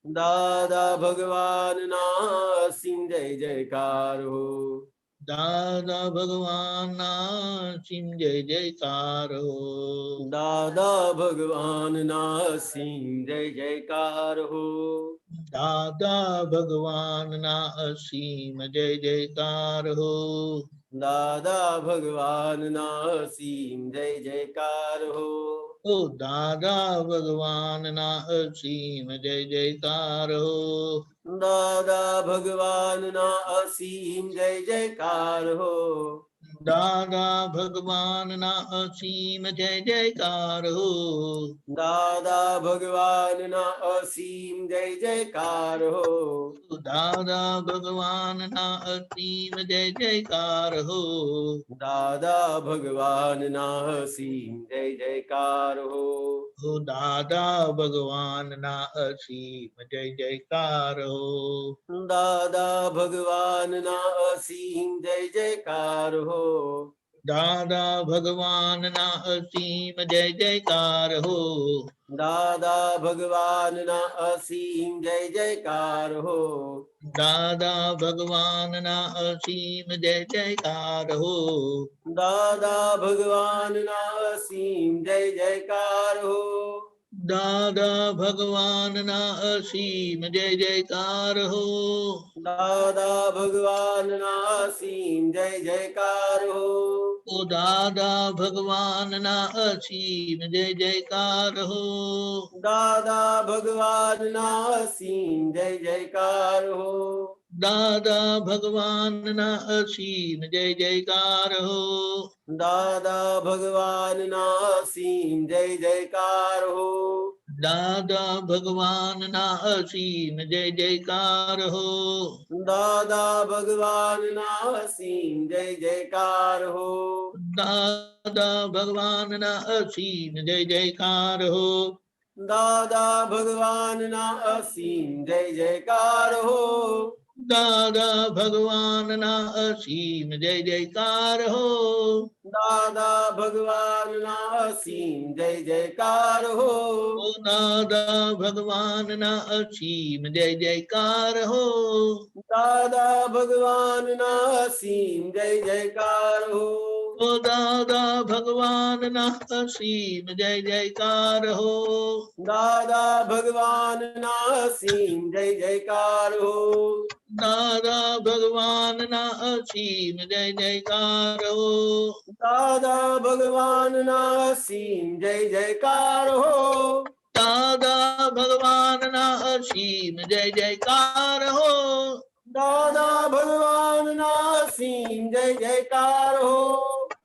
[SPEAKER 2] દાદા ભગવાનના અસીમ જય જયકાર હો.
[SPEAKER 3] દાદા ભગવાનના અસીમ જય જયકાર હો.
[SPEAKER 2] દાદા ભગવાનના અસીમ જય જયકાર હો.
[SPEAKER 3] દાદા ભગવાનના અસીમ જય જયકાર હો.
[SPEAKER 2] દાદા ભગવાનના અસીમ જય જયકાર હો.
[SPEAKER 3] ઓ દાદા ભગવાનના અસીમ જય જયકાર હો.
[SPEAKER 2] દાદા ભગવાનના અસીમ જય જયકાર હો.
[SPEAKER 3] દાદા ભગવાનના અસીમ જય જયકાર હો.
[SPEAKER 2] દાદા ભગવાનના અસીમ જય જયકાર હો.
[SPEAKER 3] દાદા ભગવાનના અસીમ જય જયકાર હો.
[SPEAKER 2] દાદા ભગવાનના અસીમ જય જયકાર હો.
[SPEAKER 3] હો દાદા ભગવાનના અસીમ જય જયકાર હો.
[SPEAKER 2] દાદા ભગવાનના અસીમ જય જયકાર હો.
[SPEAKER 3] દાદા ભગવાનના અસીમ જય જયકાર હો.
[SPEAKER 2] દાદા ભગવાનના અસીમ જય જયકાર હો.
[SPEAKER 3] દાદા ભગવાનના અસીમ જય જયકાર હો.
[SPEAKER 2] દાદા ભગવાનના અસીમ જય જયકાર હો.
[SPEAKER 3] દાદા ભગવાનના અસીમ જય જયકાર હો.
[SPEAKER 2] દાદા ભગવાનના અસીમ જય જયકાર હો.
[SPEAKER 3] ઓ દાદા ભગવાનના અસીમ જય જયકાર હો.
[SPEAKER 2] દાદા ભગવાનના અસીમ જય જયકાર હો.
[SPEAKER 3] દાદા ભગવાનના અસીમ જય જયકાર હો.
[SPEAKER 2] દાદા ભગવાનના અસીમ જય જયકાર હો.
[SPEAKER 3] દાદા ભગવાનના અસીમ જય જયકાર હો.
[SPEAKER 2] દાદા ભગવાનના અસીમ જય જયકાર હો.
[SPEAKER 3] દાદા ભગવાનના અસીમ જય જયકાર હો.
[SPEAKER 2] દાદા ભગવાનના અસીમ જય જયકાર હો.
[SPEAKER 3] દાદા ભગવાનના અસીમ જય જયકાર હો.
[SPEAKER 2] દાદા ભગવાનના અસીમ જય જયકાર હો.
[SPEAKER 3] ઓ દાદા ભગવાનના અસીમ જય જયકાર હો.
[SPEAKER 2] દાદા ભગવાનના અસીમ જય જયકાર હો.
[SPEAKER 3] ઓ દાદા ભગવાનના અસીમ જય જયકાર હો.
[SPEAKER 2] દાદા ભગવાનના અસીમ જય જયકાર હો.
[SPEAKER 3] દાદા ભગવાનના અસીમ જય જયકાર હો.
[SPEAKER 2] દાદા ભગવાનના અસીમ જય જયકાર હો.
[SPEAKER 3] દાદા ભગવાનના અસીમ જય જયકાર હો.
[SPEAKER 2] દાદા ભગવાનના અસીમ જય જયકાર હો.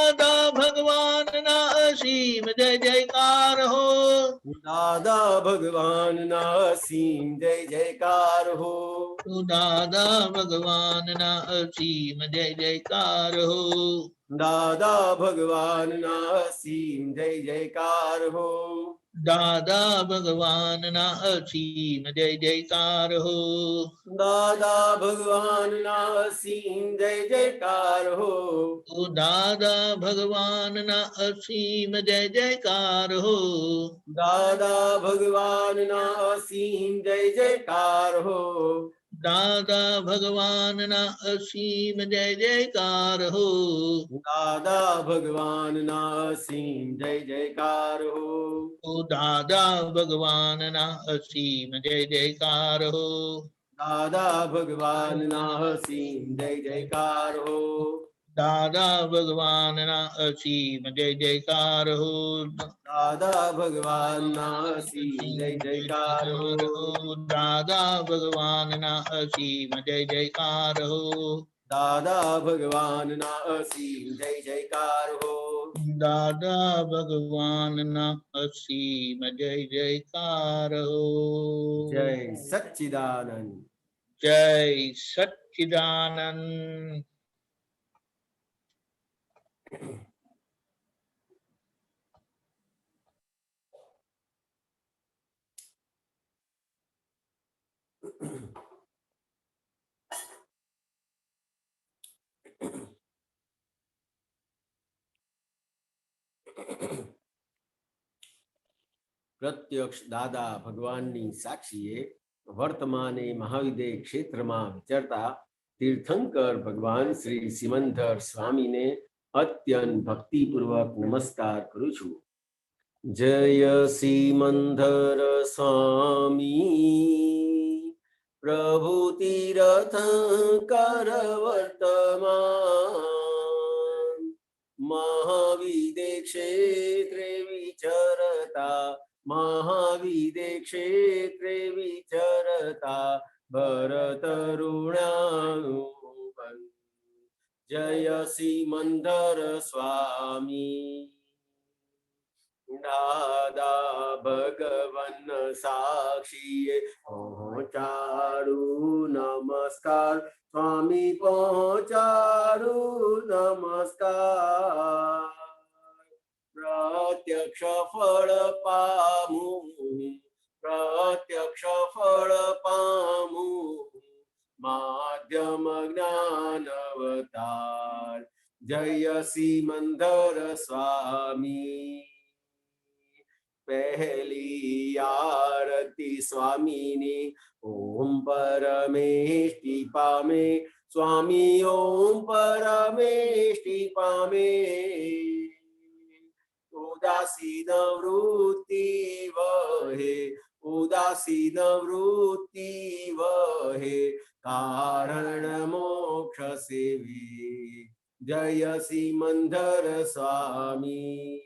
[SPEAKER 3] દાદા ભગવાનના અસીમ જય જયકાર હો.
[SPEAKER 2] દાદા ભગવાનના અસીમ જય જયકાર હો.
[SPEAKER 3] દાદા ભગવાનના અસીમ જય જયકાર હો.
[SPEAKER 2] દાદા ભગવાનના અસીમ જય જયકાર હો.
[SPEAKER 3] દાદા ભગવાનના અસીમ જય જયકાર હો.
[SPEAKER 2] દાદા ભગવાનના અસીમ જય જયકાર હો.
[SPEAKER 3] ઓ દાદા ભગવાનના અસીમ જય જયકાર હો.
[SPEAKER 2] દાદા ભગવાનના અસીમ જય જયકાર હો.
[SPEAKER 3] દાદા ભગવાનના અસીમ જય જયકાર હો.
[SPEAKER 2] દાદા ભગવાનના અસીમ જય જયકાર હો.
[SPEAKER 3] ઓ દાદા ભગવાનના અસીમ જય જયકાર હો.
[SPEAKER 2] દાદા ભગવાનના અસીમ જય જયકાર હો.
[SPEAKER 3] દાદા ભગવાનના અસીમ જય જયકાર હો.
[SPEAKER 2] દાદા ભગવાનના અસીમ જય જયકાર હો.
[SPEAKER 3] દાદા ભગવાનના અસીમ જય જયકાર હો.
[SPEAKER 2] દાદા ભગવાનના અસીમ જય જયકાર હો.
[SPEAKER 3] દાદા ભગવાનના અસીમ જય જયકાર હો.
[SPEAKER 2] જય સચ્ચિદાનંદ.
[SPEAKER 3] જય સચ્ચિદાનંદ.
[SPEAKER 2] પ્રત્યક્ષ દાદા ભગવાનની સાક્ષીએ વર્તમાને મહાવિદ્ય ક્ષેત્રમાં વિચરતા તીર્થંકર ભગવાન શ્રી સિમંદર સ્વામીને અત્યંત ભક્તિપૂર્વક નમસ્કાર કરું છું. જય સિમંદર સ્વામી પ્રભુ તીર્થંકર વર્તમાન મહાવિદ્ય ક્ષેત્રે વિચરતા મહાવિદ્ય ક્ષેત્રે વિચરતા ભરતરુણાનુબંધ જય સિમંદર સ્વામી. દાદા ભગવન સાક્ષીએ પહોંચાડું નમસ્કાર સ્વામી પહોંચાડું નમસ્કાર. પ્રત્યક્ષ ફળ પામું પ્રત્યક્ષ ફળ પામું માધ્યમ જ્ઞાન અવતાર જય સિમંદર સ્વામી. પહેલી આરતી સ્વામીની ઓમ પરમેષ્ટિ પામે સ્વામી ઓમ પરમેષ્ટિ પામે. ઉદાસીન વૃત્તિ વહે ઉદાસીન વૃત્તિ વહે કારણ મોક્ષ સેવી જય સિમંદર સ્વામી.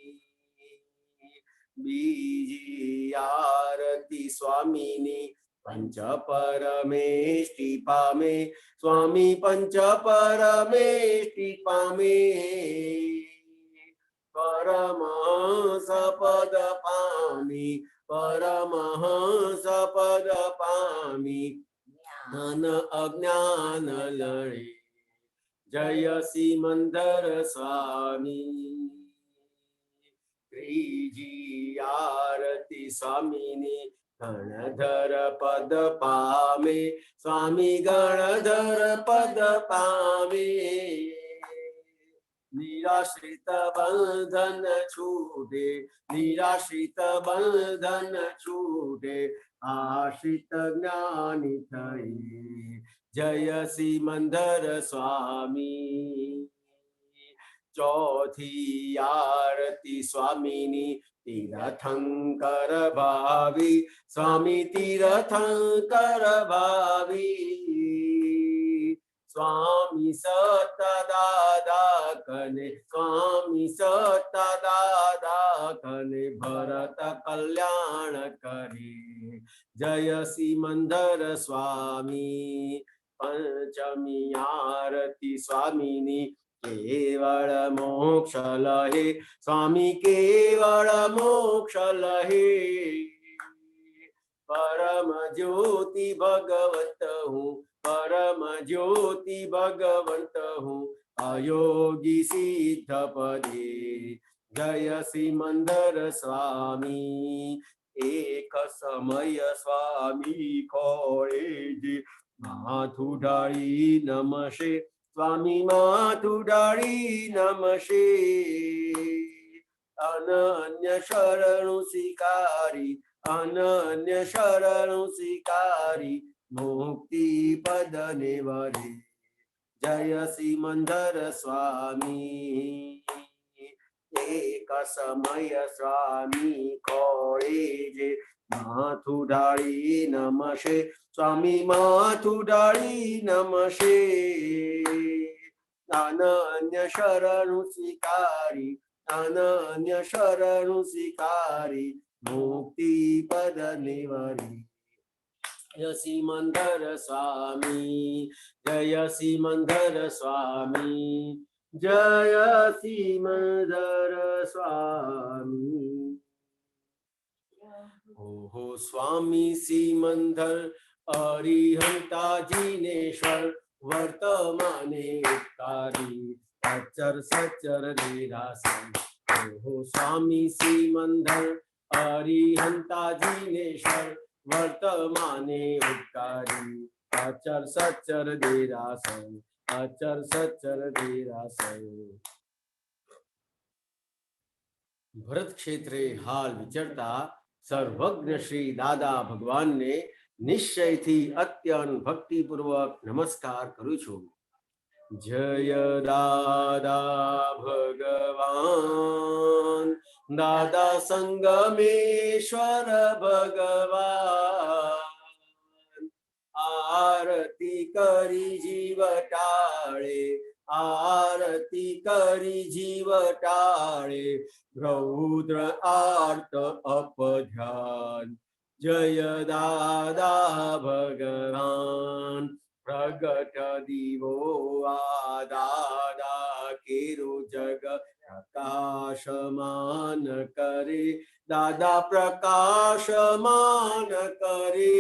[SPEAKER 2] બીજી આરતી સ્વામીની પંચ પરમેષ્ટિ પામે સ્વામી પંચ પરમેષ્ટિ પામે. પરમહંસ પદ પામી પરમહંસ પદ પામી જ્ઞાન અજ્ઞાન લડે જય સિમંદર સ્વામી. ત્રીજી આરતી સ્વામીની ગણધર પદ પામે સ્વામી ગણધર પદ પામે. નિરાશ્રિત બંધન છૂટે નિરાશ્રિત બંધન છૂટે આશ્રિત જ્ઞાની થઈ જય સિમંદર સ્વામી. ચોથી આરતી સ્વામીની તીર્થંકર ભાવી સ્વામી તીર્થંકર ભાવી. સ્વામી સતા દાદા કને સ્વામી સતા દાદા કને ભરત કલ્યાણ કરી જય સિમંદર સ્વામી. પંચમી આરતી સ્વામીની કેવળ મોક્ષ લહે સ્વામી કેવળ મોક્ષ લહે. પરમ જ્યોતિ ભગવંત હું પરમ જ્યોતિ ભગવંત હું અયોગી સિદ્ધ પદે જય સિમંદર સ્વામી. એક સમય સ્વામી ખોળે માથું ઢાળી નમશે સ્વામી માથું ઢાળી નમશે. અનન્ય શરણું સ્વીકારી અનન્ય શરણું સ્વીકારી મુક્તિ પદ ને વરે જય સિમંદર સ્વામી એક સમય સ્વામી ખોળે જે માથું ઢાળી નમશે સ્વામી માથું ઢાળી નમશે અનન્ય શરણું સ્વીકારી અનન્ય શરણું સ્વીકારી મુક્તિ પદ નિવરી જય સિમંદર સ્વામી જય સિમંદર સ્વામી જય સિમંદર સ્વામી ઓહો સ્વામી સિમંદર અરિહંતાજીનેશ્વર વર્તમાને ઉપકારી સચર સચર નિરાસન ઓહો સ્વામી સિમંદર અરિહંતાજીનેશ્વર વર્તમાને ઉપકારી અચર સચર નિરાસન અચર સચર નિરાસન ભરત ક્ષેત્રે હાલ વિચરતા સર્વજ્ઞ શ્રી દાદા ભગવાનને નિશ્ચયથી અત્યંત ભક્તિપૂર્વક નમસ્કાર કરું છું. જય દાદા ભગવાન દાદા સંગમેશ્વર ભગવાન આરતી કરી જીવ ટાળે આરતી કરી જીવ ટાળે રૌદ્ર આર્ત અપધ્યાન જય દાદા ભગવાન પ્રગટ દીવો આ દાદા કેરો જગ પ્રકાશમાન કરે દાદા પ્રકાશમાન કરે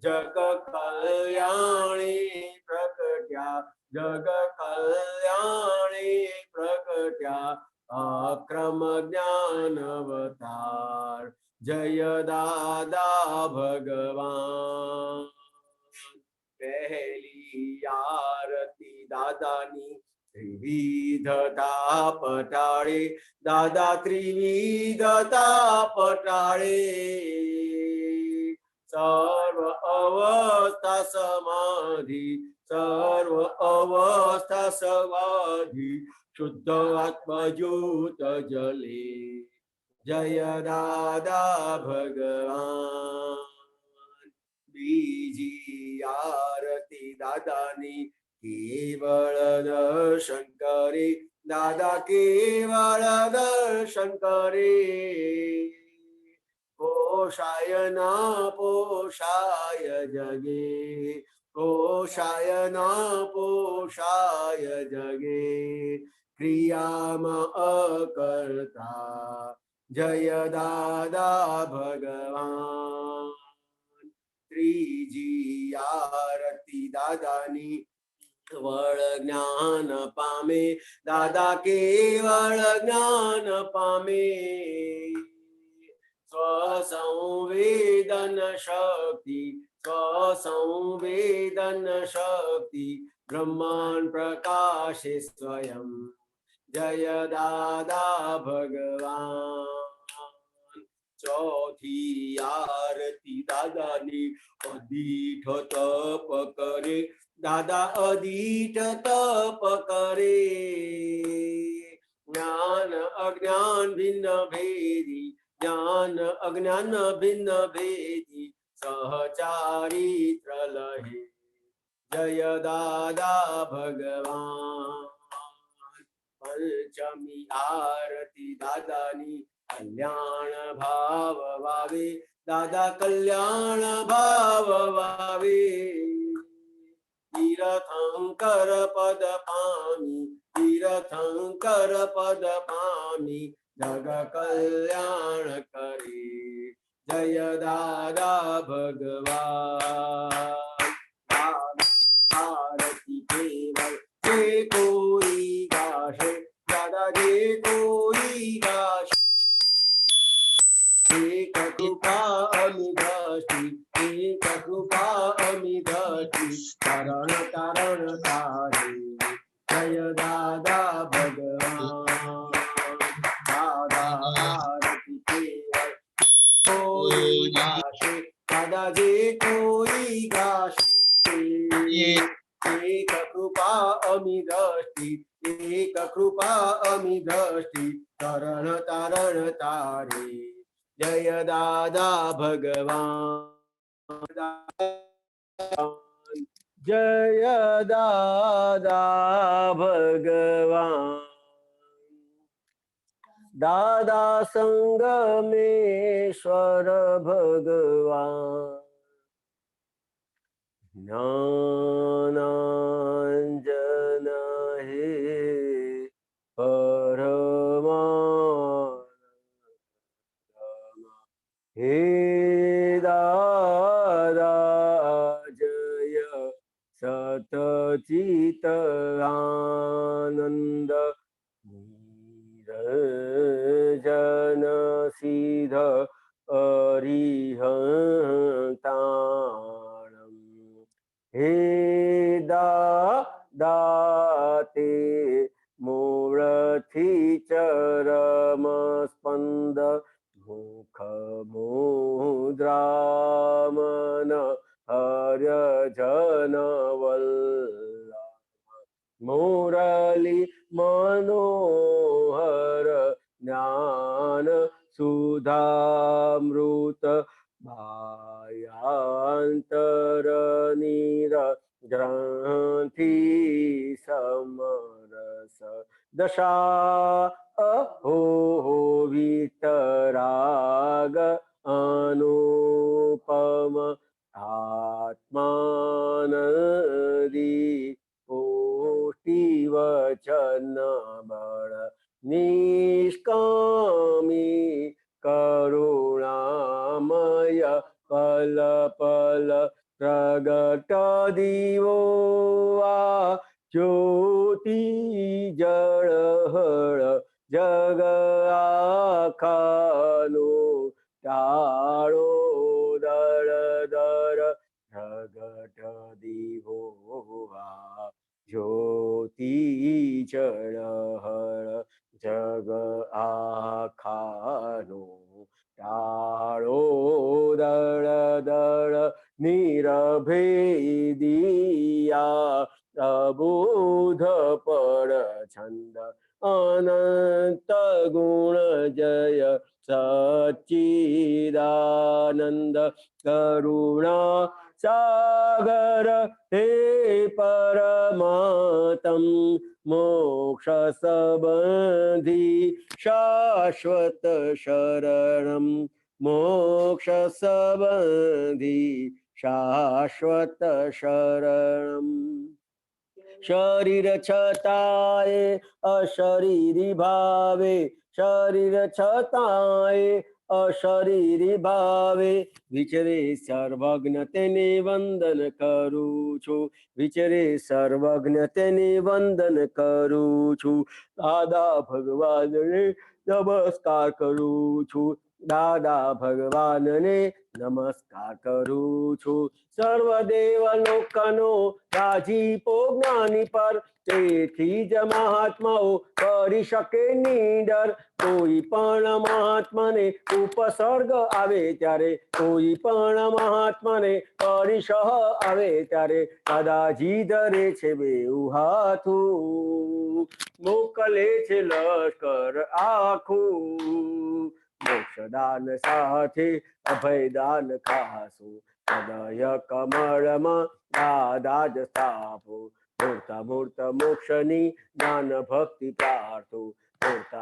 [SPEAKER 2] જગ કલ્યાણી પ્રગટ્યા જગ કલ્યાણી પ્રગટ્યા અક્રમ જ્ઞાન અવતાર જય દાદા ભગવાન પહેલી આરતી દાદાની ત્રિવિધતા પટાળે દાદા ત્રિવિધતા પટાળે સર્વ અવસ્થા સમાધિ સર્વ અવસ્થા સમાધિ શુદ્ધ આત્મજ્યોત જલે જય દાદા ભગવાન બીજી આરતી દાદાની કેવળ દર્શન કરે દાદા કેવળ દર્શન કરે પોષાય ના પોષાય જગે પોષાય ના પોષાય જગે ક્રિયામાં અકર્તા જય દાદા ભગવાન ત્રીજી આરતી દાદાની કેવળ જ્ઞાન પામે દાદા કેવળ જ્ઞાન પામે સ્વસંવેદન શક્તિ સ્વસંવેદન શક્તિ બ્રહ્માંડ પ્રકાશે સ્વયં જય દાદા ભગવાન ચોથી આરતી દાદાની અદીઠ તપ કરે દાદા અદીઠ તપ કરે જ્ઞાન અજ્ઞાન ભિન્ન ભેદી જ્ઞાન અજ્ઞાન ભિન્ન ભેદી સહચારિત્ર લહે જય દાદા ભગવાન પંચમી આરતી દાદાની કલ્યાણ ભાવ વાવે દાદા કલ્યાણ ભાવ વાવે તીર્થંકર પદ પામી તીર્થંકર પદ પામી જગ કલ્યાણ કરી જય દાદા ભગવાન આરતી કેવળ જે કોઈ ગાશે દાદા જે કોઈ ગાશે એક કૃપા અમિઘટી એક કૃપા અમિઘટી તારણ તારણ તારે જય દાદા ભગવાન દાદા આરતી કેવળ કોઈ ગાશે દાદાજી કોઈ ગાશે એક કૃપા અમી દ્રષ્ટિ એક કૃપા અમી દ્રષ્ટિ તરણ તારણ તારે જય દાદા ભગવાન જય દાદા ભગવાન દાદા સંગમેશ્વર ભગવાન જ્ઞાનાંજન હે પરમાનંદ હે દાદા જય સતચિત આનંદ નિરંજન સિદ્ધ અરિહંતાણમ હે દાતે મૂળથી ચરમ સ્પંદ મુખ મુદ્રામન હર્ય જન વલ્લભ મુરલી મનોહર જ્ઞાન સુધામૃત ભાયાંતર નીર ગ્રંથિ સમરસ દશા અહો વિતરાગ અનુપમ આત્માનદી કોટિ વચન બળ નિષ્કામી કરુણામય પલ પલ પ્રગટ દીવો આ જ્યોતિ જળહળ જગ આખાનું ટાળો દળ દર પ્રગટ દીવો આ જ્યોતિ જળહળ જગ આખાનું ટાળો દળ દળ નિરભેદિયા અબોધ પડ છંદ અનંત ગુણ જય સચ્ચિદાનંદ કરુણા સાગર હે પરમાત્મ મોક્ષ સંબંધી શાશ્વત શરણમ મોક્ષ સંબંધી શાશ્વત શરણમ શરીર છતાંય અશરીરી ભાવે શરીર છતાંય અશરીરી ભાવે વિચરે સર્વજ્ઞ તેને વંદન કરું છું વિચરે સર્વજ્ઞ તેને વંદન કરું છું દાદા ભગવાનને નમસ્કાર કરું છું દાદા ભગવાનને નમસ્કાર કરું છું સર્વદેવ લોકનો રાજીપો જ્ઞાની પર તેથી જ મહાત્માઓ કરી શકે નીડર કોઈ પણ મહાત્માને ઉપસર્ગ આવે ત્યારે કોઈ પણ મહાત્માને પરિસહ આવે ત્યારે દાદાજી ધરે છે બેઉ હાથું મોકલે છે લશ્કર આખું મોક્ષદાન સાથે અભયદાન ખાસું હૃદય કમળમાં દાદા જ સ્થાપો મૂર્ત મૂર્ત મોક્ષની જ્ઞાન ભક્તિ પ્રાર્થું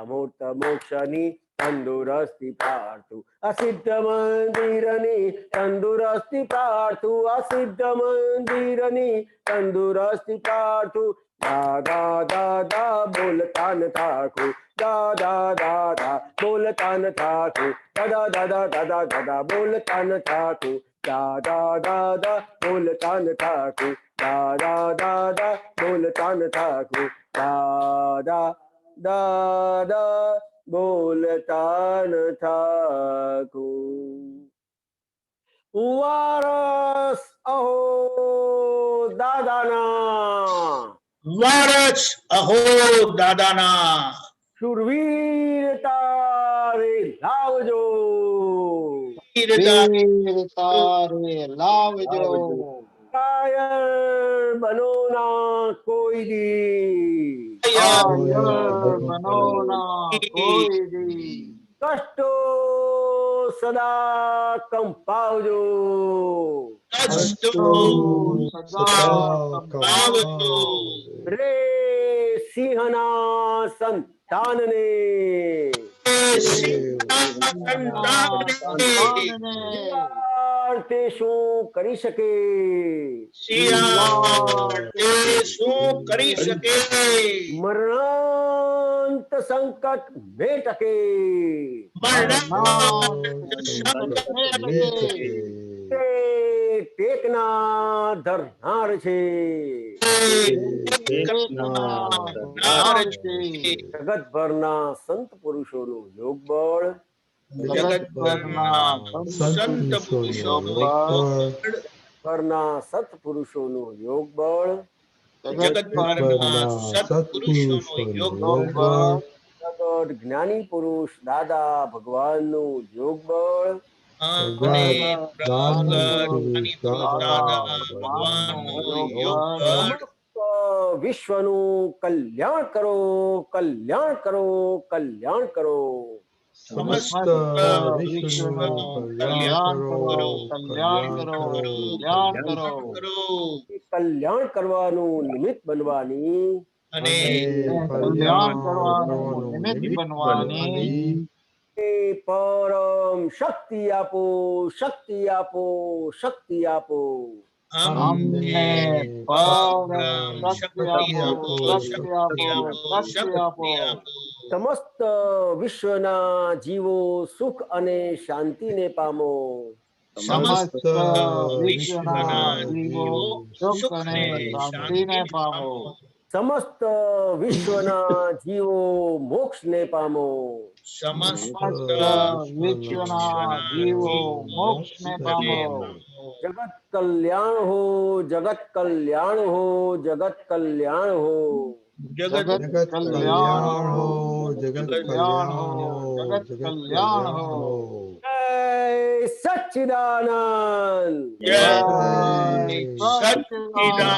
[SPEAKER 2] મૂર્ત મોક્ષની તંદુરસ્તી પ્રાર્થું અસિદ્ધ મંદિરની તંદુરસ્તી પ્રાર્થું અસિદ્ધ મંદિરની તંદુરસ્તી પ્રાર્થું દાદા દાદા બોલતા ન થાકું દાદા દાદા બોલતા ન થાકું દાદા દાદા દાદા દાદા બોલતા ન થાકું દાદા દાદા બોલતા ન થાકું દાદા દાદા બોલતા ન થાકું દાદા દાદા બોલતા ન થાકું વારસ અહો દાદાના
[SPEAKER 3] વારસ અહો દાદાના
[SPEAKER 2] શુરવીર તારે લાવજો
[SPEAKER 3] વીર તારે લાવજો
[SPEAKER 2] કાયર બનો ના કોઈ દી,
[SPEAKER 3] કાયર બનો ના કોઈ દી
[SPEAKER 2] કષ્ટો સદા કંપાવજો,
[SPEAKER 3] કષ્ટો સદા કંપાવજો
[SPEAKER 2] રે સિંહના સંતાનને,
[SPEAKER 3] સંતાનને
[SPEAKER 2] શિયાળ તે શું કરી શકે,
[SPEAKER 3] શિયાળ તે શું કરી શકે
[SPEAKER 2] મરણાંત સંકટ ભેટકે, તે ટેકના ધરનાર છે, જગતભરના સંત પુરુષોનું યોગ બળ, ભરના સત્પુરુષોનું યોગ બળ, જગત જ્ઞાની પુરુષ દાદા ભગવાનનું યોગ બળ, વિશ્વનું કલ્યાણ કરો, કલ્યાણ કરો, કલ્યાણ કરો,
[SPEAKER 3] સમસ્ત વિશ્વનું કલ્યાણ કરો, કલ્યાણ કરો, કલ્યાણ કરો
[SPEAKER 2] કલ્યાણ કરવાનું નિમિત્ત બનવાની
[SPEAKER 3] અને કલ્યાણ કરવાનું નિમિત્ત બનવાની
[SPEAKER 2] પરમ શક્તિ આપો, શક્તિ આપો, શક્તિ આપો,
[SPEAKER 3] અમને પરમ શક્તિ આપો, શક્તિ આપો, શક્તિ આપો
[SPEAKER 2] સમસ્ત વિશ્વના જીવો સુખ અને શાંતિને પામો,
[SPEAKER 3] સમસ્ત વિશ્વના જીવો સુખ અને શાંતિને પામો,
[SPEAKER 2] સમસ્ત વિશ્વના જીવો મોક્ષને પામો,
[SPEAKER 3] સમસ્ત વિશ્વના જીવો મોક્ષને પામો,
[SPEAKER 2] જગત કલ્યાણ હો, જગત કલ્યાણ હો, જગત કલ્યાણ હો,
[SPEAKER 3] જગત કલ્યાણ હો, જગત કલ્યાણ હો, જગત કલ્યાણ હો
[SPEAKER 2] જય સચ્ચિદાનંદ,
[SPEAKER 3] જય સચ્ચિદાનંદ।